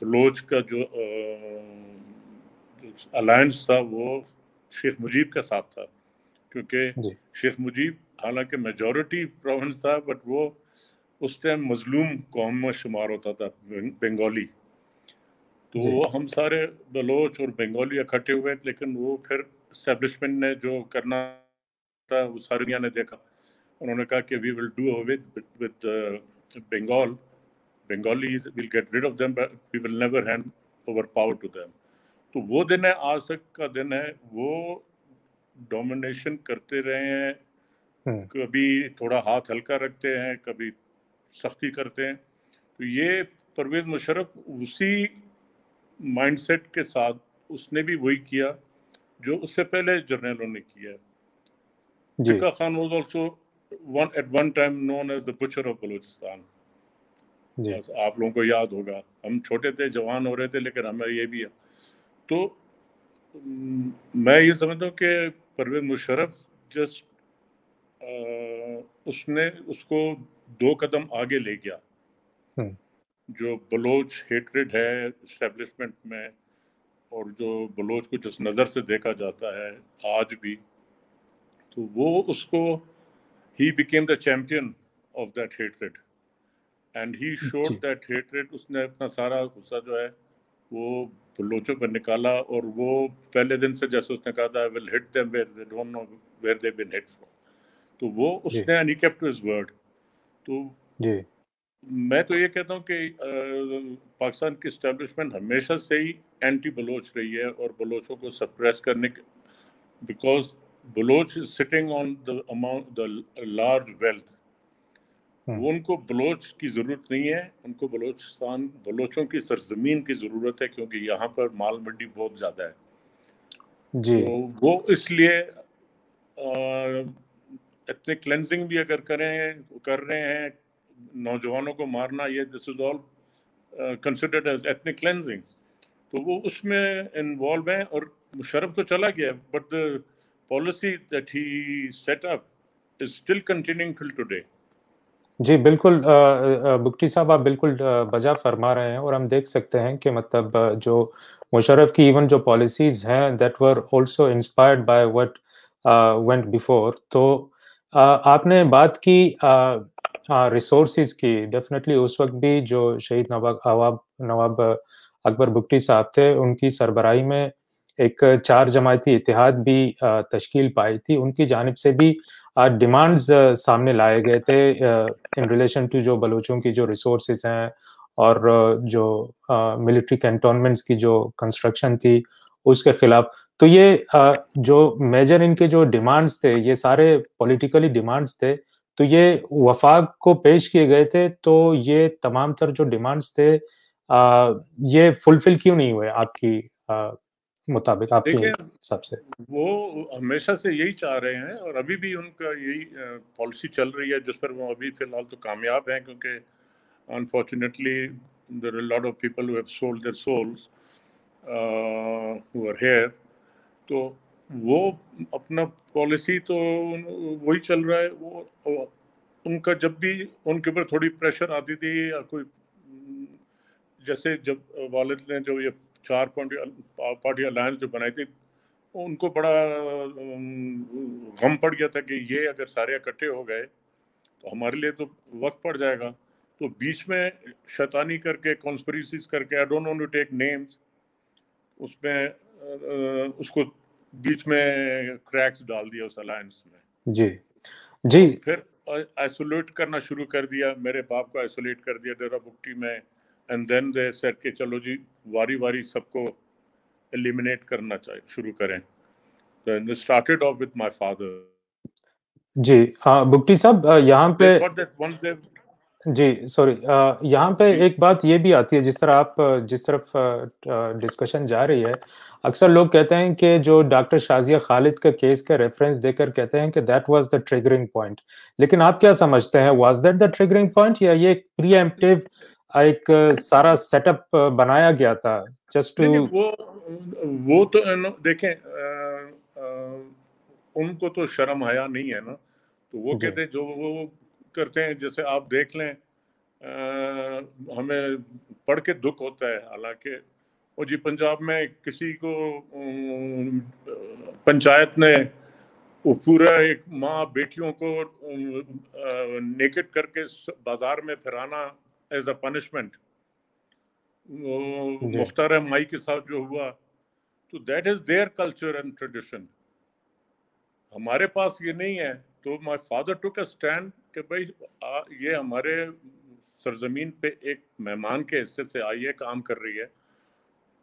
بلوچ کا جو الائنس تھا وہ شیخ مجیب کے ساتھ تھا، کیونکہ جی شیخ مجیب حالانکہ میجورٹی پروونس تھا بٹ وہ اس ٹائم مظلوم قوم میں شمار ہوتا تھا، بنگالی، تو جی وہ ہم سارے بلوچ اور بنگالی اکٹھے ہوئے، لیکن وہ پھر اسٹیبلشمنٹ نے جو کرنا تھا وہ سارنیا نے دیکھا، انہوں نے کہا کہ we will do with Bengal, Bengalis will get rid of them but we will never hand over power to them. تو وہ دن ہے، آج تک کا دن ہے، وہ ڈومینیشن کرتے رہے ہیں، کبھی تھوڑا ہاتھ ہلکا رکھتے ہیں، کبھی سختی کرتے ہیں. تو یہ پرویز مشرف اسی مائنڈ سیٹ کے ساتھ اس نے بھی وہی کیا جو اس سے پہلے جرنیلوں نے کیا. بکا Khan was also at one time known as the butcher of Balochistan. آپ لوگوں کو یاد ہوگا، ہم چھوٹے تھے، جوان ہو رہے تھے، لیکن ہمیں یہ بھی ہے. تو میں یہ سمجھتا ہوں کہ پرویز مشرف جسٹ اس نے اس کو 2 قدم آگے لے گیا. جو بلوچ ہیٹریڈ ہے اسٹیبلشمنٹ میں، اور جو بلوچ کو جس نظر سے دیکھا جاتا ہے آج بھی، تو وہ اس کو ہی became the champion of that hatred and he showed that hatred. اس نے اپنا سارا غصہ جو ہے وہ بلوچوں پر نکالا، اور وہ پہلے دن سے جیسے اس نے کہا تھا I will hit them where they don't know where they've been hit from. تو وہ اس نے and he kept to his word. تو میں تو یہ کہتا ہوں کہ پاکستان کی اسٹیبلشمنٹ ہمیشہ سے ہی اینٹی بلوچ رہی ہے اور بلوچوں کو سپریس کرنے کے، because Baloch is sitting on the large wealth. وہ ان کو بلوچ کی ضرورت نہیں ہے، ان کو بلوچستان، بلوچوں کی سرزمین کی ضرورت ہے، کیونکہ یہاں پر مال منڈی بہت زیادہ ہے. تو وہ اس لیے ایتھنک کلینزنگ بھی اگر کر رہے ہیں، نوجوانوں کو مارنا، یہ دس از آل کنسیڈرڈ ایز ایتھنک کلینزنگ. تو وہ اس میں انوالو ہیں، اور مشرف تو چلا گیا، but the policy that he set up is still continuing till today. جی بالکل بگٹی صاحب، آپ بالکل بجا فرما رہے ہیں، اور ہم دیکھ سکتے ہیں کہ مطلب جو مشرف کی ایون جو پالیسیز ہیں that were also inspired by what went before. تو آپ نے بات کی ریسورسز کی، ڈیفینیٹلی اس وقت بھی جو شہید نواب اکبر بگٹی صاحب تھے، ان کی سربراہی میں ایک 4 جماعتی اتحاد بھی تشکیل پائی تھی. ان کی جانب سے بھی ڈیمانڈز سامنے لائے گئے تھے ان ریلیشن ٹو جو بلوچوں کی جو ریسورسز ہیں اور جو ملٹری کینٹونمنٹس کی جو کنسٹرکشن تھی اس کے خلاف. تو یہ جو میجر ان کے جو ڈیمانڈز تھے، یہ سارے پولیٹیکلی ڈیمانڈز تھے، تو یہ وفاق کو پیش کیے گئے تھے. تو یہ تمام تر جو ڈیمانڈز تھے یہ فلفل کیوں نہیں ہوئے آپ کی مطابق، آپ کے حساب سے؟ وہ ہمیشہ سے یہی چاہ رہے ہیں، اور ابھی بھی ان کا یہی پالیسی چل رہی ہے، جس پر وہ ابھی فی الحال تو کامیاب ہیں، کیونکہ unfortunately there are a lot of people who have sold their souls who are here. تو وہ اپنا پالیسی تو وہی چل رہا ہے. وہ ان کا جب بھی ان کے اوپر تھوڑی پریشر آتی تھی، یا کوئی جیسے جب والد نے جو یہ 4 پارٹی الائنس جو بنائی تھی، ان کو بڑا غم پڑ گیا تھا کہ یہ اگر سارے اکٹھے ہو گئے تو ہمارے لیے تو وقت پڑ جائے گا. تو بیچ میں شیطانی کر کے، کانسپریسیز کر کے، I don't want to take names, اس میں اس کو بیچ میں کریکس ڈال دیا اس الائنس میں. جی پھر آئسولیٹ کرنا شروع کر دیا، میرے باپ کو آئسولیٹ کر دیا ڈیرہ بگٹی میں، اینڈ دین دے سیٹ کہ چلو جی واری واری سب کو ایلیمینیٹ کرنا شروع کریں. So they started off with my father. جی بگٹی صاحب، یہاں پہ جی سوری، یہاں پہ ایک بات یہ بھی آتی ہے، جس طرح آپ جس طرف ڈسکشن جا رہی ہے، اکثر لوگ کہتے ہیں کہ جو ڈاکٹر شازیہ خالد کا کیس کا ریفرنس دے کر کہتے ہیں کہ that was the triggering point. لیکن آپ کیا سمجھتے ہیں، was that the triggering point, یا یہ ایک پری ایمپٹیو ایک سارا سیٹ اپ بنایا گیا تھا جسٹ ٹو؟ وہ تو دیکھیں، ان کو تو شرم حیا نہیں ہے نا، تو وہ کہتے ہیں جو وہ کرتے ہیں. جیسے آپ دیکھ لیں ہمیں پڑھ کے دکھ ہوتا ہے. حالانکہ وہ جی پنجاب میں کسی کو پنچایت نے وہ پورا ایک ماں بیٹیوں کو نیکڈ کر کے بازار میں پھرانا ایز اے پنشمنٹ, مختار مائی کے ساتھ جو ہوا, تو that is there culture and tradition. ہمارے پاس یہ نہیں ہے. تو مائی فادر ٹوک اے اسٹینڈ کہ بھائی یہ ہمارے سرزمین پہ ایک مہمان کے حیثیت سے آئی ہے, کام کر رہی ہے.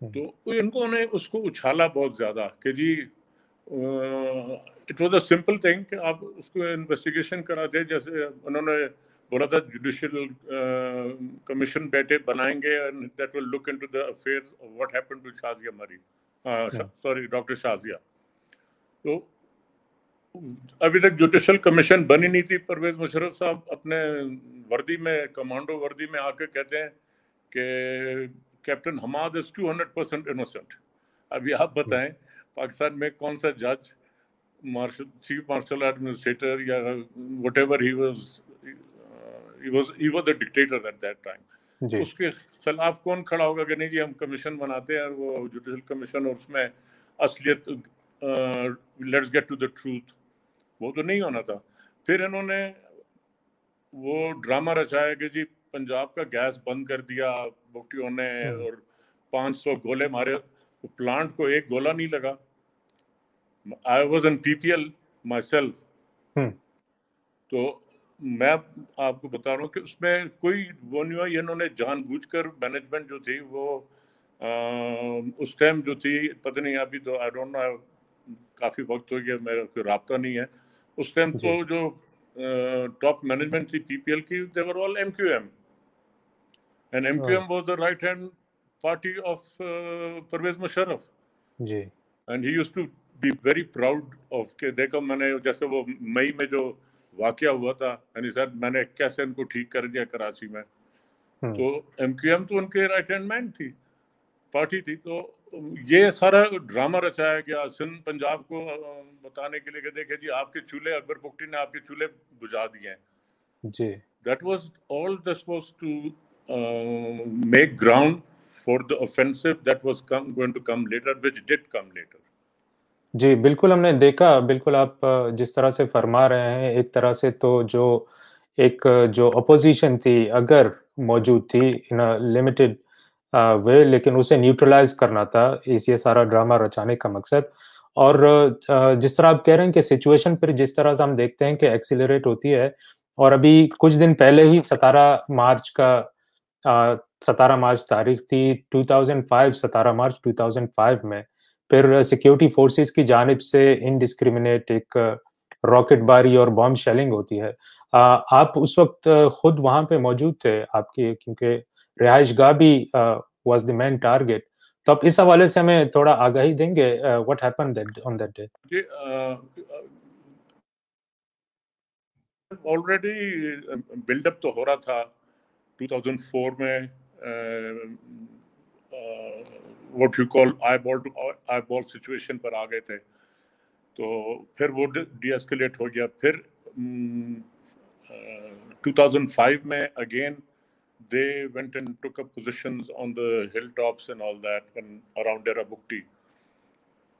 تو ان نے اس کو اچھالا بہت زیادہ کہ جی it was a simple thing کہ آپ اس کو انویسٹیگیشن کرا دیں. جیسے انہوں نے بولا تھا جوڈیشل کمیشن بیٹھے بنائیں گے and that will look into the affairs of what happened to Shazia Marri, sorry doctor Shazia. تو ابھی تک جوڈیشل کمیشن بنی نہیں تھی. پرویز مشرف صاحب اپنے وردی میں, کمانڈو وردی میں آ کے کہتے ہیں کہ کیپٹن حماد از 200% انوسنٹ. ابھی آپ بتائیں پاکستان میں کون سا جج, چیف مارشل ایڈمنسٹریٹر یا what ever he was a dictator at that time. اس کے خلاف کون کھڑا ہوگا کہ نہیں جی ہم کمیشن بناتے ہیں, وہ جوڈیشل کمیشن, اور اس میں اصلیت let's get to the truth, وہ تو نہیں ہونا تھا. پھر انہوں نے وہ ڈرامہ رچایا کہ جی پنجاب کا گیس بند کر دیا بگٹیوں نے اور 500 گولے مارے. پلانٹ کو ایک گولا نہیں لگا. I was in PPL myself. تو میں آپ کو بتا رہا ہوں کہ اس میں کوئی وہ نہیں ہوا. انہوں نے جان بوجھ کر مینجمنٹ جو تھی وہ اس ٹائم جو تھی, پتہ نہیں ابھی تو آئی ڈونٹ نو, کافی وقت ہو گیا, میرا کوئی رابطہ نہیں ہے. اس ٹائم تو جو ٹاپ مینجمنٹ تھی پی پی ایل کی, they were all MQM. And MQM was the right hand party of Pervez Musharraf. جی. And he used to be very proud of کہ دیکھو میں نے, جیسے وہ مئی میں جو واقعہ ہوا تھا, یعنی سر میں نے کیسے ان کو ٹھیک کر دیا کراچی میں. تو MQM تو ان کے رائٹ ہینڈ مین تھی, پارٹی تھی. تو یہ سارا ڈرامہ رچایا گیا سندھ پنجاب کو بتانے کے لیے کہ دیکھیں جی آپ کے چولہے, اکبر بگٹی نے آپ کے چولہے بجھا دیے ہیں. جی. That was all this was to make ground for the offensive that was going to come later, which did come later. جی بالکل, ہم نے دیکھا. بالکل آپ جس طرح سے فرما رہے ہیں, ایک طرح سے تو جو اپوزیشن تھی اگر موجود تھی ان لمیٹڈ وے, لیکن اسے نیوٹرلائز کرنا تھا یہ سارا ڈرامہ رچانے کا مقصد. اور جس طرح آپ کہہ رہے ہیں کہ سچویشن پھر جس طرح سے ہم دیکھتے ہیں کہ ایکسیلریٹ ہوتی ہے, اور ابھی کچھ دن پہلے ہی 17 مارچ تاریخ تھی 2005, 17 مارچ 2005 میں پھر سیکیورٹی فورسز کی جانب سے انڈسکریمنیٹ ایک راکٹ باری اور بم شیلنگ ہوتی ہے. آپ اس وقت خود وہاں پہ موجود تھے, آپ کی کیونکہ رہائش گاہ بھی واز دی مین ٹارگیٹ. تو آپ اس حوالے سے ہمیں تھوڑا آگاہی دیں گے, what happen on that day? Already build up تو ہو رہا تھا 2004 میں, what you call eyeball situation پر آ گئے تھے. تو پھر وہ ڈی ایسکیلیٹ ہو گیا. پھر 2005 میں again they went and took up positions on the hilltops and all that and around Dera Bukti.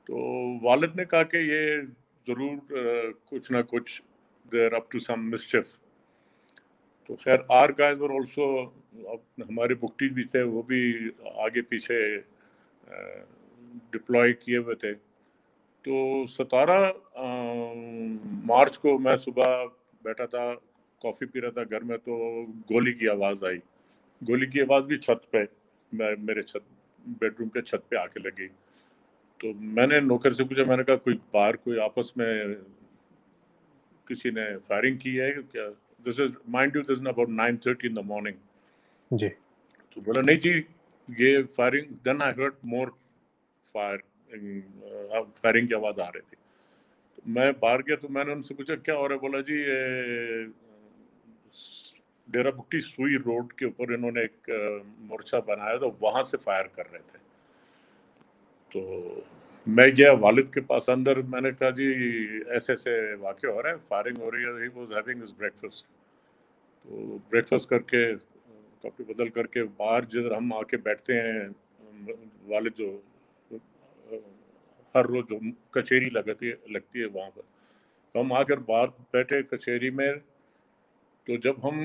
تو والد نے کہا کہ یہ ضرور کچھ نہ کچھ they're up to some mischief. تو خیر our guys were also, ہمارے بکٹی بھی تھے, وہ بھی آگے پیچھے ڈپلوائے کیے ہوئے تھے. تو 17 مارچ کو میں صبح بیٹھا تھا, کافی پی رہا تھا گھر میں, تو گولی کی آواز آئی. گولی کی آواز بھی چھت پہ, میرے بیڈ روم کے چھت پہ آ کے لگی. تو میں نے نوکر سے پوچھا, میں نے کہا کوئی باہر کوئی آپس میں کسی نے فائرنگ کی ہے کیا؟ This is, mind you, this is about 9:30 in the morning. جی. تو بولا نہیں جی یہ firing. Then I heard more firing کی آواز آ رہی تھی. میں باہر گیا تو میں نے ان سے پوچھا کیا ہو رہا ہے. بولا جی ڈیرا بگٹی سوئی روڈ کے اوپر انہوں نے ایک مورچہ بنایا تو وہاں سے فائر کر رہے تھے. تو میں گیا والد کے پاس اندر, میں نے کہا جی ایسے ایسے واقع ہو رہا ہے, فائرنگ ہو رہی ہے. He was having his breakfast. تو بریک فاسٹ کر کے کپڑے بدل کر کے باہر جدھر ہم آ کے بیٹھتے ہیں، والد جو ہر روز جو کچہری لگتی ہے وہاں پر، ہم آ کر باہر بیٹھے کچہری میں، تو جب ہم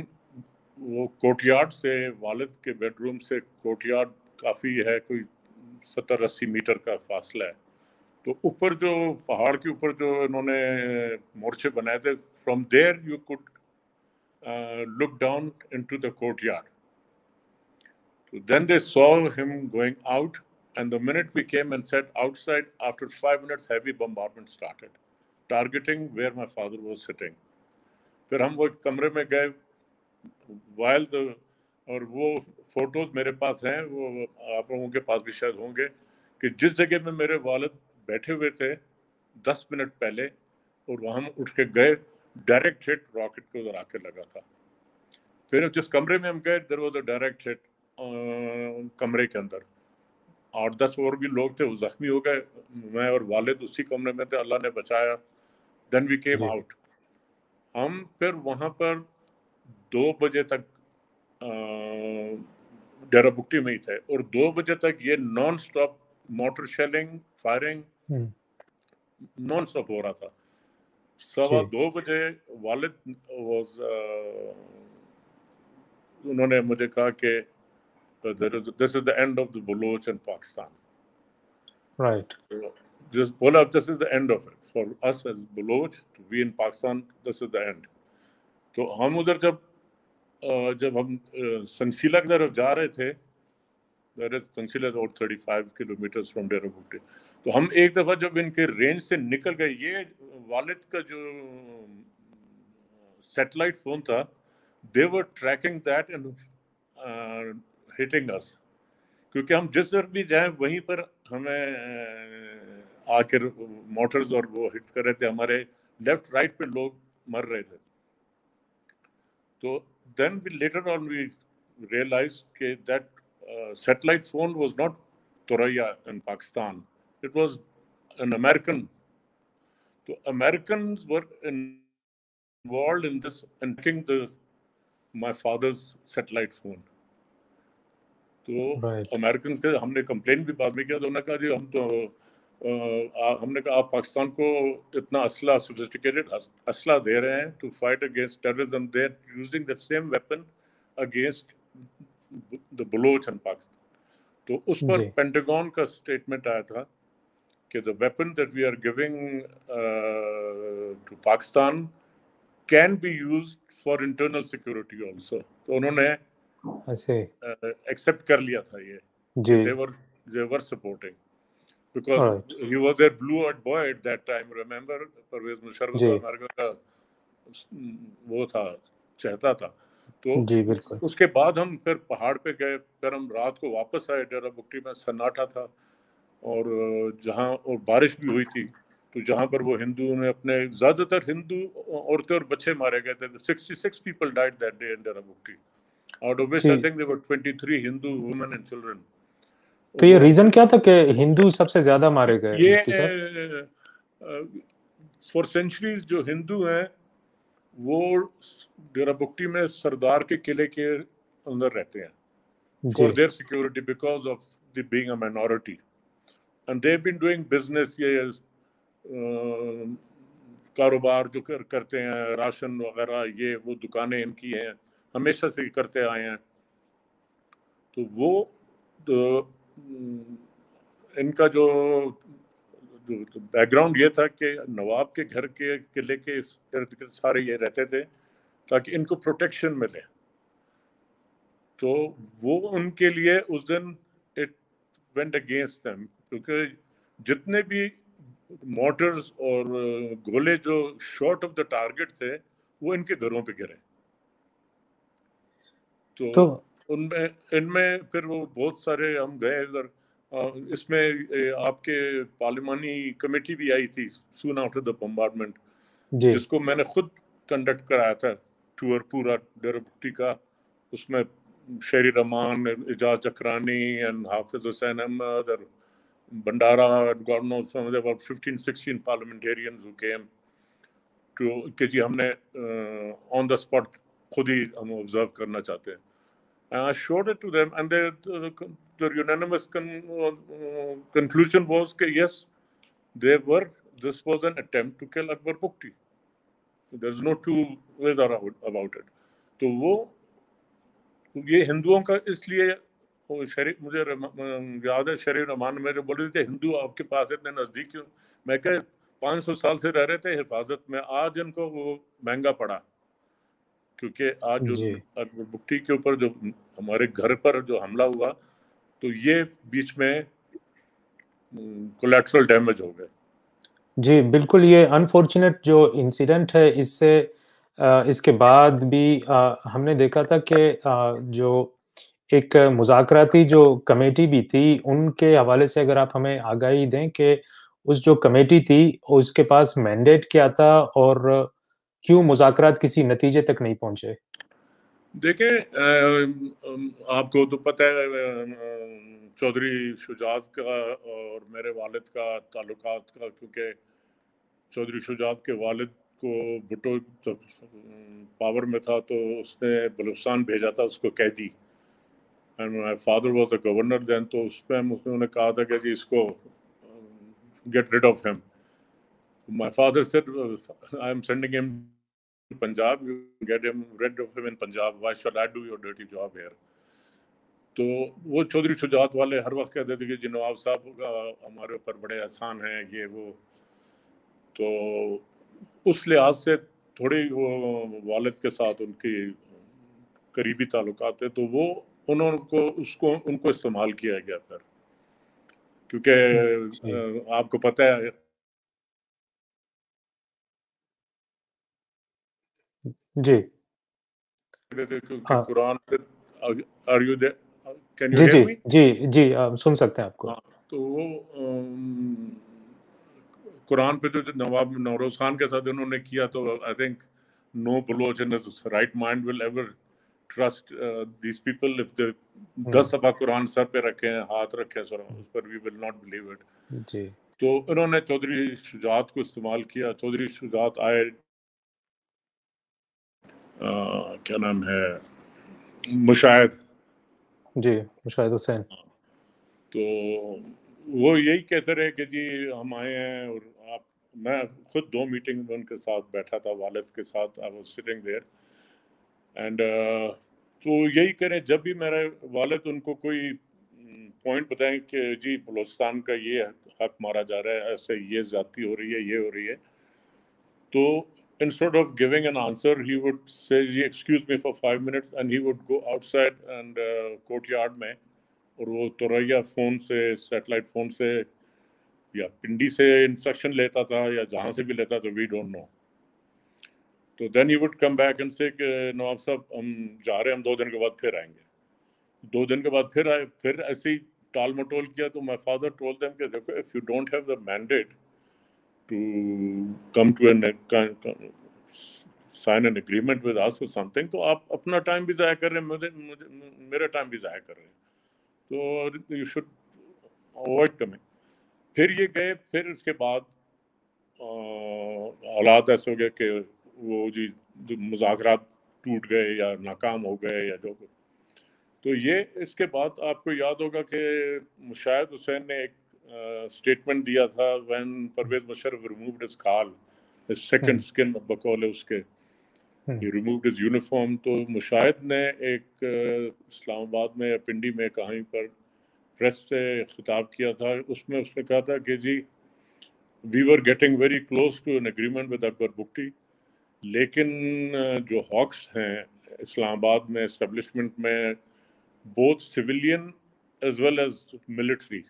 وہ کوٹ یارڈ سے، والد کے بیڈ روم سے کوٹ یارڈ کافی ہے، کوئی 70-80 میٹر کا فاصلہ ہے، تو اوپر جو پہاڑ کے اوپر جو انہوں نے مورچے بنائے تھے، from there you could look down into the courtyard. So then they saw him going out, and the minute we came and sat outside, after 5 minutes, heavy bombardment started, targeting where my father was sitting. پھر ہم وہ کمرے میں گئے، while the اور وہ photos میرے پاس ہیں، وہ آپ لوگوں کے پاس بھی شاید ہوں گے، کہ جس جگہ میں میرے والد بیٹھے ہوئے تھے 10 منٹ پہلے، اور وہاں ہم اٹھ کے گئے، ڈائریکٹ ہٹ راکٹ کو ادھر آ کے لگا تھا. پھر جس کمرے میں ہم گئے، دیر واز اے ڈائریکٹ ہٹ کمرے کے اندر. 8-10 اور بھی لوگ تھے، وہ زخمی ہو گئے، میں اور والد اسی کمرے میں تھے، اللہ نے بچایا. دین وی کیم آؤٹ. ہم پھر وہاں پر 2 بجے تک ڈیرا بگٹی میں ہی تھے، اور 2 بجے تک یہ non stop mortar shelling, firing non stop ہو رہا تھا. 2:15 بجے والد انہوں نے مجھے کہا کہ this is the end of the Baloch in Pakistan. Right. بولا this is the end of it for us as Baloch to be in Pakistan. This is the end. تو ہم ادھر جب ہم سنسیلا کی طرف جا رہے تھے، سنسیلا از about 35 kilometers from ڈیرا بگٹی، تو ہم ایک دفعہ جب ان کے رینج سے نکل گئے، یہ والد کا جو سیٹلائٹ فون تھا، they were tracking that and hitting us، کیونکہ ہم جس طرف بھی جائیں وہیں پر ہمیں آ کر موٹرز اور وہ ہٹ کر رہے تھے، ہمارے لیفٹ رائٹ پہ لوگ مر رہے تھے. تو then later on we realized کہ that satellite phone was not Thoraiya in Pakistan, it was an American. So Americans were involved in this and hacking my father's satellite phone. تو Americans کے ہم نے کمپلین بھی بعد میں کیا، تو انہوں نے کہا جی ہم نے کہا آپ پاکستان کو اتنا اسلحہ، سوفسٹیکیٹڈ اسلحہ دے رہے ہیں to fight against terrorism, they are using the same weapon against the Baloch in Pakistan. تو اس پر پینٹاگون کا اسٹیٹمنٹ آیا تھا کہ the weapon that we are giving to Pakistan can be used for internal security also. تو انہوں نے ایکسپٹ کر لیا تھا یہ، they were supporting because he was their blue-eyed boy at that time. Remember Pervez Musharraf امریکہ کا وہ تھا، چہتا تھا. تو اس کے بعد ہم پھر پہاڑ پہ گئے، پھر ہم رات کو واپس آئے. ڈیرا بگٹی میں سناٹا تھا، اور جہاں اور بارش بھی ہوئی تھی، تو جہاں پر وہ ہندوؤں نے اپنے زیادہ تر ہندو عورتیں اور بچے مارے گئے تھے. 66 people died that day in Dera Bugti. Out of which I think there were 23 Hindu women and children. تو یہ ریزن کیا تھا کہ ہندو سب سے زیادہ مارے گئے؟ یہ فور سینچریز جو ہندو ہیں وہ ڈیرا بگٹی میں سردار کے قلعے کے اندر رہتے ہیں for their security because of the being a minority, and they have been doing business. یہ کاروبار جو کرتے ہیں، راشن وغیرہ، یہ وہ دکانیں ان کی ہیں، ہمیشہ سے کرتے آئے ہیں. تو وہ ان کا جو بیک گراؤنڈ یہ تھا کہ نواب کے گھر کے قلعے کے ارد گرد سارے یہ رہتے تھے تاکہ ان کو پروٹیکشن ملے. تو وہ ان کے لیے اس دن اٹ وینٹ اگینسٹ دیم، کیونکہ جتنے بھی موٹرز اور گولے جو شارٹ آف دا ٹارگیٹ تھے وہ ان کے گھروں پہ گرے. تو ان میں پھر وہ بہت سارے ہم گئے ادھر. اس میں آپ کے پارلیمانی کمیٹی بھی آئی تھی سون آفٹر دا بمبارڈمنٹ، جس کو میں نے خود کنڈکٹ کرایا تھا ٹور پورا ڈیرا بگٹی کا. اس میں شہری رحمان، اعجاز چکرانی اینڈ حافظ حسین احمد اور بنڈارا، God knows some about 15-16 parliamentarians who came to کہ جی ہم نے آن دا اسپاٹ خود ہی ہم آبزرو کرنا چاہتے ہیں. And I showed it to them, and the unanimous conclusion was that yes, this was an attempt to kill Akbar Bukti. There's no two ways about it. تو وہ یہ ہندوؤں کا اس لیے مجھے یاد ہے شریف رحمان میں جو بول رہے تھے ہندو آپ کے پاس اتنے نزدیک کیوں. میں کہ 500 سال سے رہ رہے تھے حفاظت میں, آج ان کو وہ مہنگا پڑا, کیونکہ آج جو اکبر بگٹی کے اوپر جو ہمارے گھر پر جو حملہ ہوا تو یہ بیچ میں کولیٹرل ڈیمیج ہو گئے. جی بالکل, یہ انفارچونیٹ جو انسیڈنٹ ہے, اس کے بعد بھی ہم نے دیکھا تھا کہ جو ایک مذاکراتی جو کمیٹی بھی تھی ان کے حوالے سے اگر آپ ہمیں آگاہی دیں کہ اس جو کمیٹی تھی اس کے پاس مینڈیٹ کیا تھا اور کیوں مذاکرات کسی نتیجے تک نہیں پہنچے؟ دیکھیں آپ کو تو پتہ ہے چودھری شجاعت کا اور میرے والد کا تعلقات کا, کیونکہ چودھری شجاعت کے والد کو بھٹو جب پاور میں تھا تو اس نے بلوچستان بھیجا تھا اس کو قیدی, and my father was a governor then, تو اس پہ انہوں نے کہا تھا کہ جی اس کو گیٹ ریڈ آف ہم. My father said I am sending ہم Punjab, you get him rid of him in Punjab, why should I do your dirty job here. تو وہ چودھری شجاعت والے ہر وقت کہتے تھے کہ جی نواب صاحب ہمارے اوپر بڑے احسان ہیں یہ وہ, تو اس لحاظ سے تھوڑی وہ والد کے ساتھ ان کی قریبی تعلقات تھے, تو وہ ان کو استعمال کیا گیا پھر, کیونکہ آپ کو پتہ ہے جی قرآن جی سن سکتے ہیں آپ کو. تو وہ قرآن پہ جو نواب نوروز خان کے ساتھ انہوں نے کیا, تو I think no Baloch in his right mind will ever trust these people if they 10 صفحہ قرآن سر پہ رکھیں, ہاتھ رکھیں سر اس پر, وی ول ناٹ بلیو اٹ. جی تو انہوں نے چودھری شجاعت کو استعمال کیا. چودھری شجاعت آئے, کیا نام ہے, مشاہد, جی مشاہد حسین, تو وہ یہی کہتے رہے کہ جی ہم آئے ہیں, اور میں خود 2 میٹنگ میں ان کے ساتھ بیٹھا تھا, والد کے ساتھ, I was sitting there and تو یہی کریں جب بھی میرے والد ان کو کوئی پوائنٹ بتائیں کہ جی بلوچستان کا یہ حق مارا جا رہا ہے, ایسے یہ زیادتی ہو رہی ہے, یہ ہو رہی ہے, تو instead of giving an answer he would say excuse me for 5 minutes and he would go outside and courtyard میں, اور وہ توریا فون سے, سیٹلائٹ فون سے یا پنڈی سے انسٹرکشن لیتا تھا یا جہاں سے بھی لیتا تو وی ڈونٹ نو. تو then he would come back and say کہ نواب صاحب ہم جا رہے ہیں, ہم 2 دن کے بعد پھر آئیں گے. 2 دن کے بعد پھر آئے, پھر ایسے ہی ٹال مٹول کیا. تو مائی فادر ٹولڈ دیم کہ دیکھو if you don't have the mandate to come to sign an agreement with us or something, تو آپ اپنا ٹائم بھی ضائع کر رہے ہیں, میرا ٹائم بھی ضائع کر رہے ہیں, تو you should avoid coming. پھر یہ گئے, پھر اس کے بعد حالات ایسے ہو گئے کہ وہ جی مذاکرات ٹوٹ گئے یا ناکام ہو گئے یا جو. تو یہ اس کے بعد آپ کو یاد ہوگا کہ مشاہد حسین نے ایک اسٹیٹمنٹ دیا تھا when Pervez Musharraf removed his کھال, his second skin بقول اس کے, he removed his uniform. تو مشاہد نے ایک اسلام آباد میں پنڈی میں کہیں پر پریس سے خطاب کیا تھا, اس میں اس نے کہا تھا کہ جی we were getting very close to an agreement with Akbar Bugti, لیکن جو ہاکس ہیں اسلام آباد میں اسٹیبلشمنٹ میں, both civilian as well as military,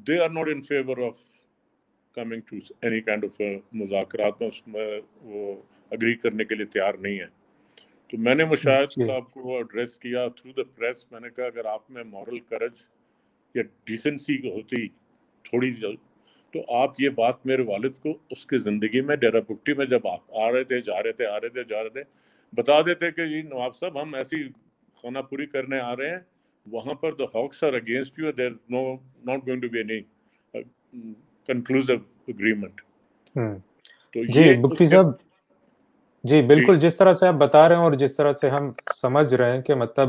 they are not in favor of coming to any kind of مذاکرات میں, اس میں وہ اگری کرنے کے لیے تیار نہیں ہے. تو میں نے مشاہد صاحب کو ایڈریس کیا تھرو دا پریس, میں نے کہا اگر آپ میں مورل کرج یا ڈیسنسی ہوتی تھوڑی, تو آپ یہ بات میرے والد کو اس کی زندگی میں ڈیرہ بگٹی میں جب آپ آ رہے تھے, جا رہے تھے بتا دیتے کہ جی نواب صاحب ہم ایسی خانہ پوری کرنے آ رہے ہیں, وہاں پر the hawks are against you, there not going to be any conclusive agreement. جی بگٹی صاحب, جی بالکل جس طرح سے آپ بتا رہے ہیں اور جس طرح سے ہم سمجھ رہے ہیں کہ مطلب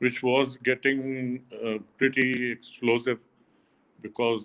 which was getting pretty explosive because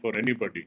for anybody.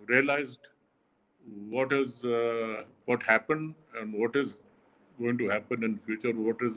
realized what is what happened and what is going to happen in future, what is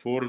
4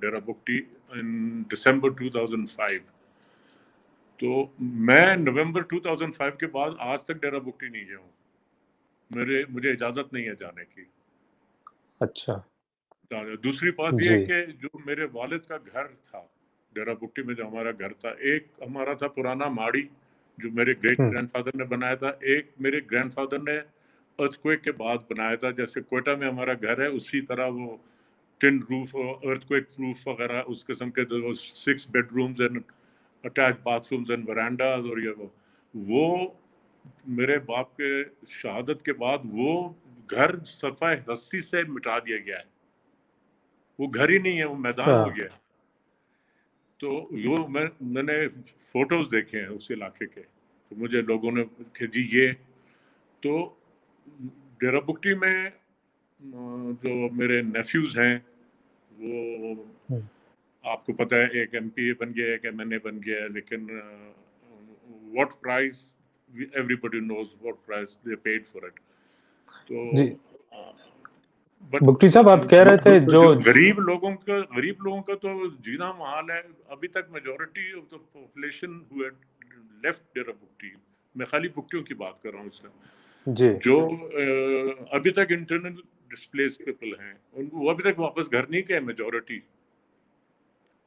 Dera Bugti in December 2005. تو میں نومبر 2005 کے بعد آج تک ڈیرا بگٹی نہیں گیا ہوں. مجھے اجازت نہیں ہے جانے کی. اچھا. دوسری بات یہ کہ جو میرے والد کا گھر تھا ڈیرا بگٹی میں، جو ہمارا گھر تھا، ایک ہمارا تھا پرانا ماڑی جو میرے گریٹ گرینڈ فادر نے بنایا تھا، ایک میرے گرینڈ فادر نے ارتھ کے بعد بنایا تھا. جیسے کوئٹہ میں ہمارا گھر ہے اسی طرح وہ tin roof, earthquake proof وغیرہ اس قسم کے 6 bedrooms and attach bathrooms and verandas. اور یہ وہ میرے باپ کے شہادت کے بعد وہ گھر صفحہ ہستی سے مٹا دیا گیا ہے. وہ گھر ہی نہیں ہے، وہ میدان ہو گیا ہے. تو میں نے فوٹوز دیکھے ہیں اس علاقے کے، تو مجھے لوگوں نے کہ جی یہ تو ڈیرا بگٹی میں جو میرے نیفیوز ہیں وہ آپ کو پتہ ہے ایک MP بن گیا، ایک MNA بن گیا، لیکن what price everybody knows what price they paid for it. تو بگٹی صاحب آپ کہہ رہے تھے جو غریب لوگوں کا تو جینا محال ہے. ابھی تک majority of the population who had left Dera Bugti, میں خالی بگٹیوں کی بات کر رہا ہوں اس میں، جو ابھی تک انٹرنل ڈسپلیس پیپل ہیں، وہ ابھی تک واپس گھر نہیں گئے میجورٹی.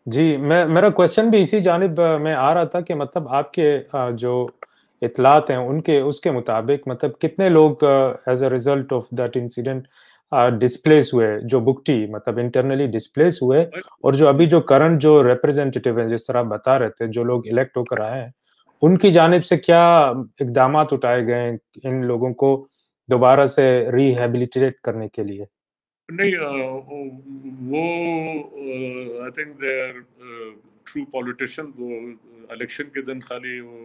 جی میرا کوشچن بھی اسی جانب میں آ رہا تھا کہ مطلب آپ کے جو اطلاعات ہیں ان کے اس کے مطابق مطلب کتنے لوگ as a result of that incident displaced ہوئے، جو بگٹی مطلب انٹرنلی ڈسپلیس ہوئے، اور جو ابھی جو کرنٹ جو ریپرزینٹیٹیو ہیں جس طرح آپ بتا رہے تھے جو لوگ الیکٹ ہو کر آئے ہیں، ان کی جانب سے کیا اقدامات اٹھائے گئے ہیں ان لوگوں کو دوبارہ سے ری ہیبلیٹیٹ کرنے کے لیے؟ نہیں، وہ I think they are true politician. وہ الیکشن کے دن خالی وہ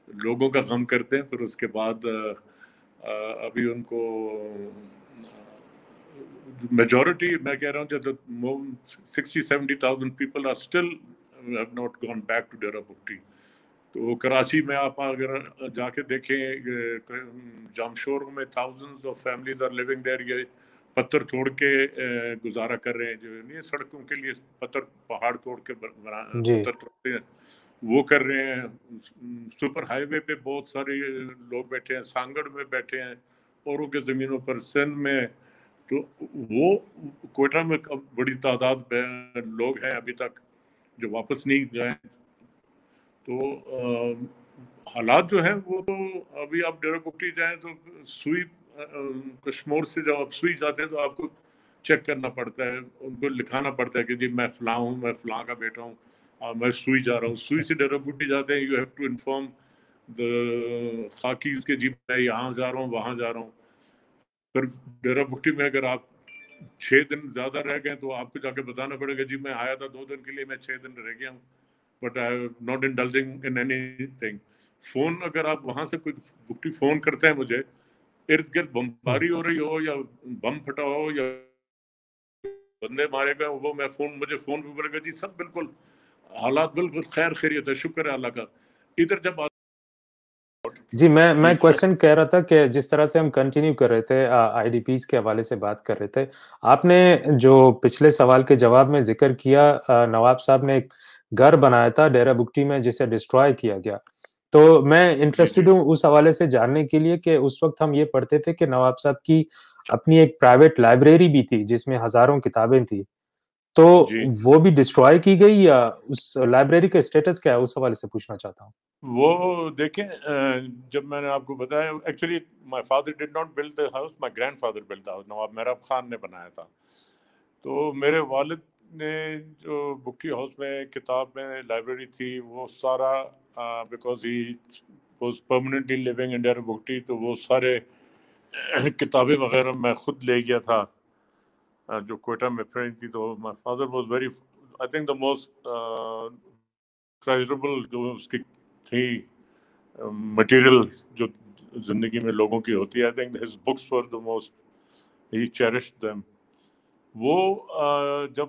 لوگوں کا غم کرتے ہیں، پھر اس کے بعد ابھی ان کو میجورٹی میں کہہ رہا ہوں کہ 60,000-70,000 people are still have not gone back to Dera Bugti. تو کراچی میں آپ اگر جا کے دیکھیں جامشور میں thousands of families are living there. یہ پتھر توڑ کے گزارا کر رہے ہیں، جو نہیں سڑکوں کے لیے پتھر پہاڑ توڑ کے پتھر توڑتے ہیں وہ کر رہے ہیں. سپر ہائی وے پہ بہت سارے لوگ بیٹھے ہیں، سانگڑ میں بیٹھے ہیں، اوروں کے زمینوں پر، سندھ میں. تو وہ کوئٹہ میں بڑی تعداد لوگ ہیں ابھی تک جو واپس نہیں گئے. تو حالات جو ہیں وہ تو ابھی آپ ڈیرا بگٹی جائیں تو سوئی کشمور سے جب آپ سوئی جاتے ہیں تو آپ کو چیک کرنا پڑتا ہے، ان کو لکھانا پڑتا ہے کہ جی میں فلاں ہوں، میں فلاں کا بیٹا ہوں، میں سوئی جا رہا ہوں. سوئی سے ڈیرا بگٹی جاتے ہیں، you have to inform the khakis کہ جی میں یہاں جا رہا ہوں، وہاں جا رہا ہوں. پھر ڈیرا بگٹی میں اگر آپ 6 دن زیادہ رہ گئے تو آپ کو جا کے بتانا پڑے گا جی میں آیا تھا 2 دن کے لیے، میں 6 دن رہ گیا ہوں، but I am not indulging in any thing. Phone اگر آپ وہاں سے کوئی بگٹی فون کرتے ہیں مجھے، ارد گرد بمباری ہو رہی ہو یا بم پھٹا ہو یا بندے مارے گئے وہ مجھے فون پہ بولے گا جی سب بالکل حالات بالکل خیر خیریت ہے، شکر ہے اللہ کا. ادھر جب جی میں کوشچن کہہ رہا تھا کہ جس طرح سے ہم کنٹینیو کر رہے تھے آئی ڈی پیز کے حوالے سے بات کر رہے تھے، آپ نے جو پچھلے سوال کے جواب میں ذکر کیا نواب صاحب نے ایک گھر بنایا تھا ڈیرا بگٹی میں جسے ڈسٹروائے کیا گیا. تو میں انٹرسٹڈ ہوں اس حوالے سے جاننے کے لیے کہ اس وقت ہم یہ پڑھتے تھے کہ نواب صاحب کی اپنی ایک پرائیویٹ لائبریری بھی تھی جس میں ہزاروں کتابیں تھیں، تو وہ بھی ڈسٹروائے کی گئی یا اس لائبریری کا اسٹیٹس کیا ہے، اس حوالے سے پوچھنا چاہتا ہوں. وہ دیکھیں جب میں نے آپ کو بتایا actually my father did not build the house, my grandfather built the house, Nawab Mehrab Khan نے بنایا تھا. تو میرے والد نے جو بگٹی ہاؤس میں کتاب میں لائبریری تھی وہ سارا because he was permanently living in Dera Bugti, تو وہ سارے کتابیں وغیرہ میں خود لے گیا تھا جو کوئٹہ میں پڑھی تھی. تو my father was very I think the most treasurable جو اس کی تھی مٹیریل جو زندگی میں لوگوں کی ہوتی ہے. I think his books were the most he cherished them. وہ جب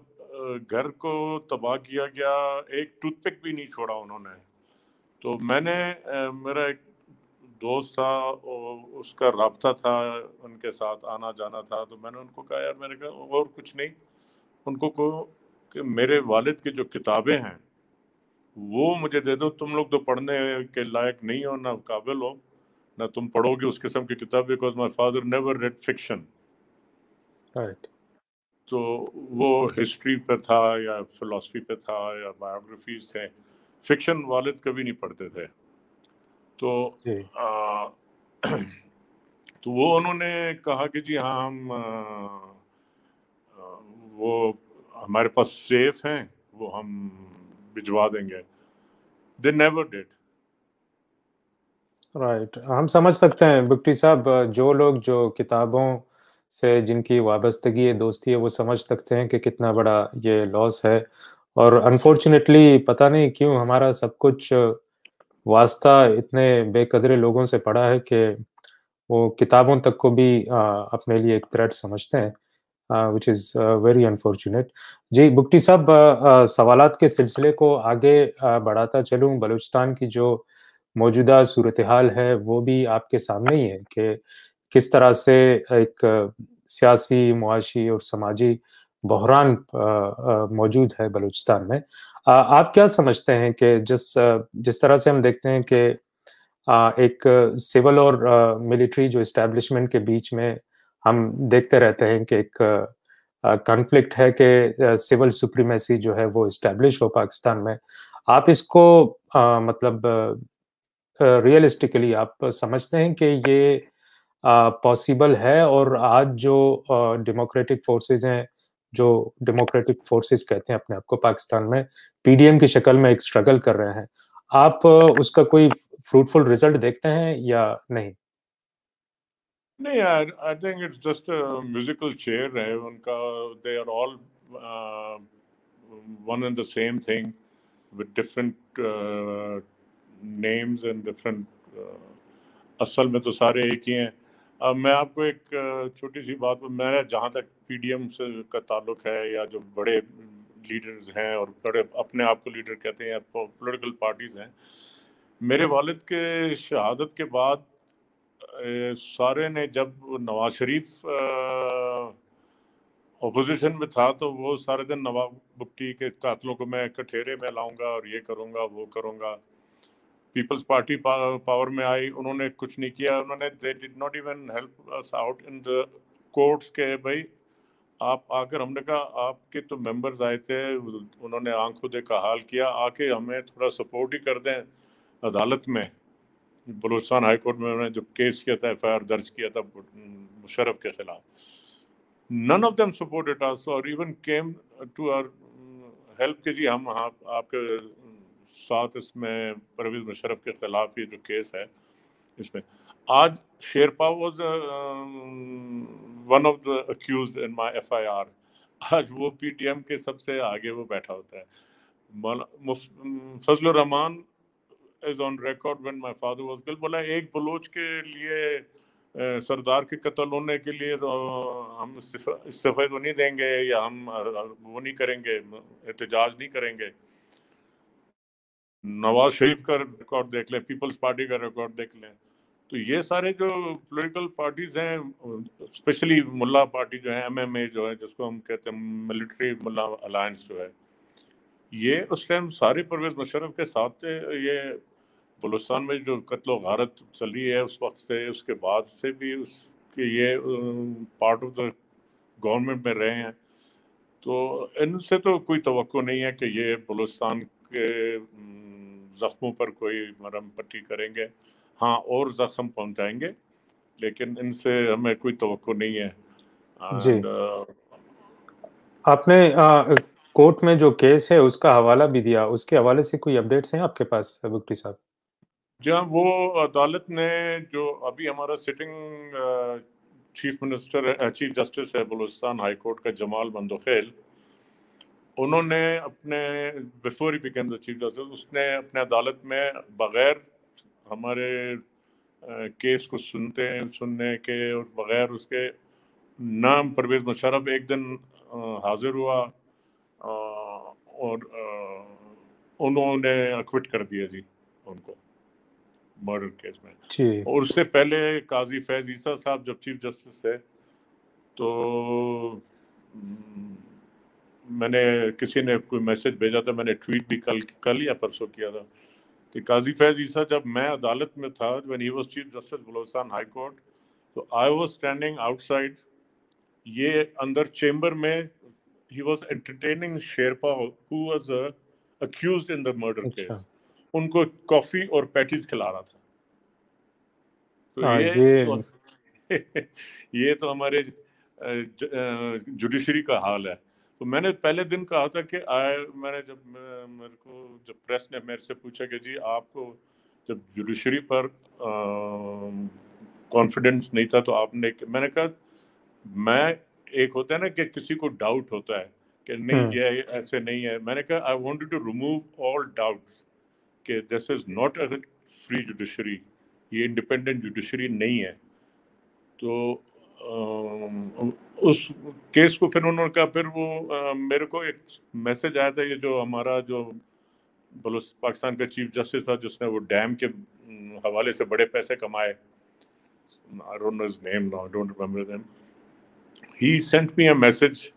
گھر کو تباہ کیا گیا ایک ٹوتھ پک بھی نہیں چھوڑا انہوں نے. تو میں نے میرا ایک دوست تھا اس کا رابطہ تھا ان کے ساتھ آنا جانا تھا، تو میں نے ان کو کہا یار، میں نے کہا اور کچھ نہیں، ان کو کہ میرے والد کی جو کتابیں ہیں وہ مجھے دے دو، تم لوگ تو پڑھنے کے لائق نہیں ہو، نہ قابل ہو، نہ تم پڑھو گے اس قسم کی کتاب، because my father never read fiction. Right. تو وہ ہسٹری پہ تھا یا فلسفی پہ تھا یا بایوگرافیز تھے، فکشن والد کبھی نہیں پڑھتے تھے. تو تو وہ انہوں نے کہا کہ جی ہاں ہم وہ ہمارے پاس سیف ہیں، وہ ہم بھجوا دیں گے. They never did. رائٹ. ہم سمجھ سکتے ہیں بگٹی صاحب، جو لوگ جو کتابوں سے جن کی وابستگی ہے، دوستی ہے، وہ سمجھ سکتے ہیں کہ کتنا بڑا یہ لاس ہے. اور انفارچونیٹلی پتہ نہیں کیوں ہمارا سب کچھ واسطہ اتنے بے قدرے لوگوں سے پڑا ہے کہ وہ کتابوں تک کو بھی اپنے لیے ایک تھریٹ سمجھتے ہیں، which is very unfortunate. جی بگٹی صاحب، سوالات کے سلسلے کو آگے بڑھاتا چلوں. بلوچستان کی جو موجودہ صورتحال ہے وہ بھی آپ کے سامنے ہی ہے کہ کس طرح سے ایک سیاسی، معاشی اور سماجی بحران موجود ہے بلوچستان میں. آپ کیا سمجھتے ہیں کہ جس طرح سے ہم دیکھتے ہیں کہ ایک سول اور ملٹری جو اسٹیبلشمنٹ کے بیچ میں ہم دیکھتے رہتے ہیں کہ ایک کنفلکٹ ہے کہ سول سپریمیسی جو ہے وہ اسٹیبلش ہو پاکستان میں، آپ اس کو مطلب ریئلسٹکلی آپ سمجھتے ہیں کہ یہ پاسبل ہے؟ اور آج جو ڈیموکریٹک فورسز ہیں، جو ڈیموکریٹک فورسز کہتے ہیں اپنے آپ کو پاکستان میں، پی ڈی ایم کی شکل میں ایک اسٹرگل کر رہے ہیں، آپ اس کا کوئی فروٹفل ریزلٹ دیکھتے ہیں یا نہیں؟ نہیں، I think it's just musical chair ہے ان کا. They are all one and the same thing with different names and different اصل میں تو سارے ایک ہی ہیں. میں آپ کو ایک چھوٹی سی بات، میرا جہاں تک پی ڈی ایم سے کا تعلق ہے یا جو بڑے لیڈرز ہیں اور بڑے اپنے آپ کو لیڈر کہتے ہیں یا پولیٹیکل پارٹیز ہیں، میرے والد کے شہادت کے بعد سارے نے، جب نواز شریف اپوزیشن میں تھا تو وہ سارے دن نواب بگٹی کے قاتلوں کو میں کٹہرے میں لاؤں گا اور یہ کروں گا وہ کروں گا. پیپلز پارٹی پاور میں آئی، انہوں نے کچھ نہیں کیا. انہوں نے they did not even help us out in the courts کہ بھائی آپ آ کر، ہم نے کہا آپ کے تو ممبرز آئے تھے، انہوں نے آنکھوں دیکھا حال کیا، آ کے ہمیں تھوڑا سپورٹ ہی کر دیں عدالت میں. بلوچستان ہائی کورٹ میں انہوں نے جب کیس کیا تھا، ایف آئی آر درج کیا تھا مشرف کے خلاف، none of them supported us or even came to our help کہ جی ہم آپ کے ساتھ اس میں پرویز مشرف کے خلاف یہ جو کیس ہے اس میں. آج Sherpa was one of the accused in my F I R. آج وہ پی ٹی ایم کے سب سے آگے وہ بیٹھا ہوتا ہے. Fazal ur Rehman is on record when my father was killed، بولا ایک بلوچ کے لیے سردار کے قتل ہونے کے لیے ہم استعفے تو نہیں دیں گے یا ہم وہ نہیں کریں گے، احتجاج نہیں کریں گے. نواز شریف کا ریکارڈ دیکھ لیں، پیپلز پارٹی کا ریکارڈ دیکھ لیں. تو یہ سارے جو پولیٹیکل پارٹیز ہیں، اسپیشلی ملا پارٹی جو ہے، ایم ایم اے جو ہے، جس کو ہم کہتے ہیں ملٹری ملا الائنس جو ہے، یہ اس ٹائم سارے پرویز مشرف کے ساتھ تھے. یہ بلوچستان میں جو قتل و غارت چلی ہے اس وقت سے، اس کے بعد سے بھی اس کے یہ پارٹ آف دا گورنمنٹ میں رہے ہیں. تو ان سے تو کوئی توقع نہیں ہے کہ یہ بلوچستان کے زخموں پر کوئی مرہم پٹی کریں گے. ہاں اور زخم پہنچائیں گے، لیکن ان سے ہمیں کوئی توقع نہیں ہے. جی، آپ نے کورٹ میں جو کیس ہے اس کا حوالہ بھی دیا، اس کے حوالے سے کوئی اپڈیٹس ہیں آپ کے پاس بگٹی صاحب؟ جی ہاں، وہ عدالت نے جو ابھی ہمارا سٹنگ چیف جسٹس ہے بلوچستان ہائی کورٹ کا جمال مندوخیل، انہوں نے اپنے before he became the chief justice, اس نے اپنے عدالت میں بغیر ہمارے کیس کو سننے کے اور بغیر اس کے نام پرویز مشرف ایک دن حاضر ہوا اور انہوں نے اکوٹ کر دیا جی ان کو مرڈر کیس میں. اور اس سے پہلے قاضی فیض عیسیٰ صاحب جب چیف جسٹس تھے تو میں نے کسی نے کوئی میسج بھیجا تھا, میں نے ٹویٹ بھی کل یا پرسوں کیا تھا کہ قاضی فیض عیسیٰ جب میں عدالت میں تھا, when he was chief justice Balochistan high court, تو I was standing outside, یہ اندر چیمبر میں he was entertaining Sherpa who was accused in the murder case, ان کو کافی اور پیٹیز کھلا رہا تھا. تو یہ تو ہمارے جوڈیشری کا حال ہے. تو میں نے پہلے دن کہا تھا کہ میں نے جب پریس نے میرے سے پوچھا کہ جی آپ کو جب جوڈیشری پر کانفیڈنس نہیں تھا تو آپ نے, میں نے کہا میں ایک ہوتا ہے نا کہ کسی کو ڈاؤٹ ہوتا ہے کہ نہیں یہ ایسے نہیں ہے, میں نے کہا I wanted to remove all doubts کہ this is not a free judiciary, یہ انڈیپینڈنٹ جوڈیشری نہیں ہے. تو اس کیس کو پھر انہوں نے کہا, پھر وہ میرے کو ایک میسج آیا تھا, یہ جو ہمارا جو پاکستان کا چیف جسٹس تھا جس نے وہ ڈیم کے حوالے سے بڑے پیسے کمائے, I don't know his name now, I don't remember them. He sent me a message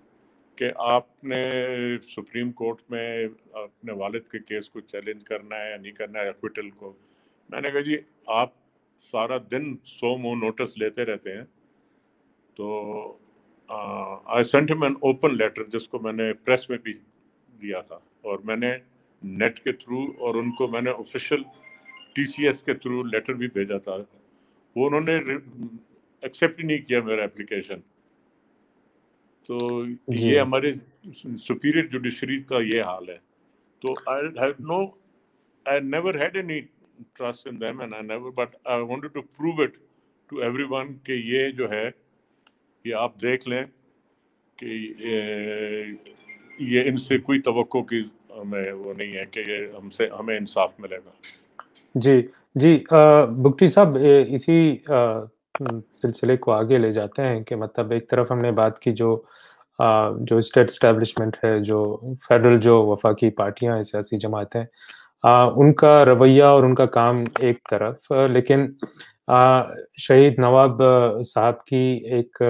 کہ آپ نے سپریم کورٹ میں اپنے والد کے کیس کو چیلنج کرنا ہے یا نہیں کرنا ہے, ایکویٹل کو. میں نے کہا جی آپ سارا دن 100 منہ نوٹس لیتے رہتے ہیں, تو I sent him an open letter جس کو میں نے پریس میں بھی دیا تھا, اور میں نے نیٹ کے تھرو اور ان کو میں نے آفیشیل TCS کے تھرو لیٹر بھی بھیجا تھا. وہ انہوں نے ایکسیپٹ ہی نہیں کیا میرا اپلیکیشن. تو یہ ہمارے سپیریئر جوڈیشری کا یہ حال ہے. تو I never had any trust in them, but I wanted to prove it to everyone کہ یہ جو ہے یہ آپ دیکھ لیں کہ یہ ان سے کوئی توقع کی ہمیں وہ نہیں ہے کہ یہ ہمیں انصاف ملے گا. جی بگٹی صاحب, اسی سلسلے کو آگے لے جاتے ہیں کہ مطلب ایک طرف ہم نے بات کی جو اسٹیٹ اسٹیبلشمنٹ ہے, جو فیڈرل جو وفاقی پارٹیاں ہیں, سیاسی جماعتیں, ان کا رویہ اور ان کا کام ایک طرف, لیکن شہید نواب صاحب کی ایک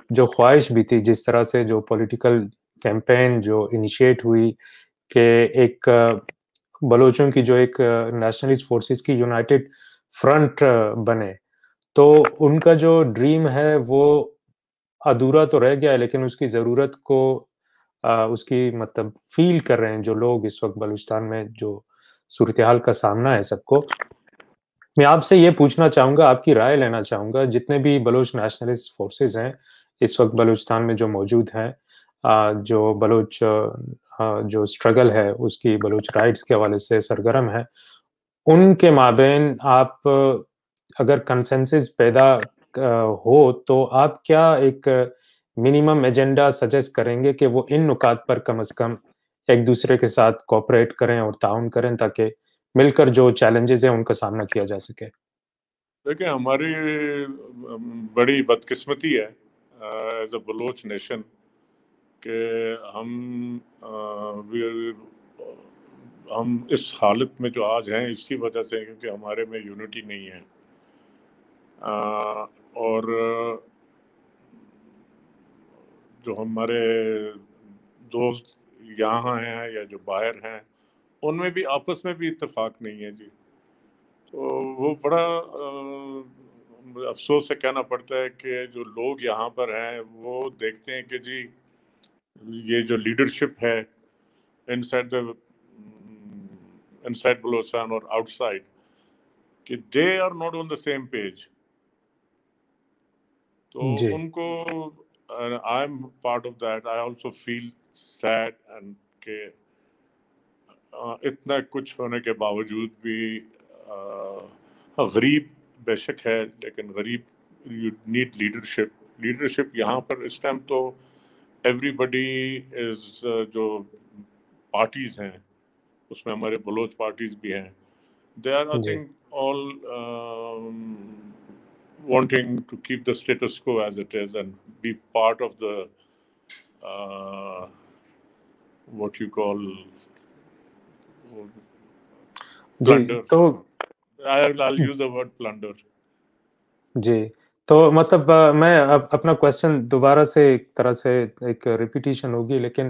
جو خواہش بھی تھی, جس طرح سے جو پولیٹیکل کیمپین جو انیشیٹ ہوئی کہ ایک بلوچوں کی جو ایک نیشنلسٹ فورسز کی یونائٹڈ فرنٹ بنے, تو ان کا جو ڈریم ہے وہ ادھورا تو رہ گیا ہے, لیکن اس کی ضرورت کو اس کی مطلب فیل کر رہے ہیں جو لوگ اس وقت بلوچستان میں جو صورتحال کا سامنا ہے سب کو. میں آپ سے یہ پوچھنا چاہوں گا, آپ کی رائے لینا چاہوں گا, جتنے بھی بلوچ نیشنلسٹ فورسز ہیں اس وقت بلوچستان میں جو موجود ہیں, جو بلوچ جو اسٹرگل ہے اس کی بلوچ رائٹس کے حوالے سے سرگرم ہے, ان کے مابین آپ اگر کنسنسس پیدا ہو تو آپ کیا ایک منیمم ایجنڈا سجیسٹ کریں گے کہ وہ ان نکات پر کم از کم ایک دوسرے کے ساتھ کوآپریٹ کریں اور تعاون کریں تاکہ مل کر جو چیلنجز ہیں ان کا سامنا کیا جا سکے؟ دیکھیں, ہماری بڑی بدقسمتی ہے ایز اے بلوچ نیشن کہ ہم اس حالت میں جو آج ہیں اسی وجہ سے, کیونکہ ہمارے میں یونٹی نہیں ہے. اور جو ہمارے دوست یہاں ہیں یا جو باہر ہیں ان میں بھی آپس میں بھی اتفاق نہیں ہے جی. تو وہ بڑا افسوس سے کہنا پڑتا ہے کہ جو لوگ یہاں پر ہیں وہ دیکھتے ہیں کہ جی یہ جو لیڈرشپ ہے انسائڈ بلوچستان اور آؤٹ سائڈ, کہ they are not on the same page. تو ان کو I am part of that, I also feel sad and کہ اتنا کچھ ہونے کے باوجود بھی غریب بے شک ہے, لیکن غریب یو نیڈ لیڈرشپ یہاں پر اس ٹائم. تو ایوری بڈی از, جو پارٹیز ہیں اس میں ہمارے بلوچ پارٹیز بھی ہیں, they are I think all wanting to keep the status quo as it is and be part of the what you call plunder. I'll use the word plunder. جی, تو مطلب میں اپنا کوشچن دوبارہ سے ایک طرح سے ایک ریپیٹیشن ہوگی, لیکن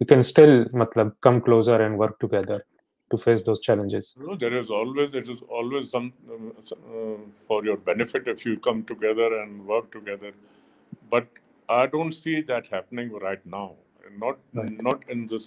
you can still matlab come closer and work together to face those challenges? No, it is always some for your benefit if you come together and work together. But I don't see that happening right now. Not in this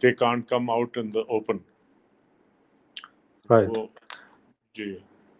they can't come out in the open. Right.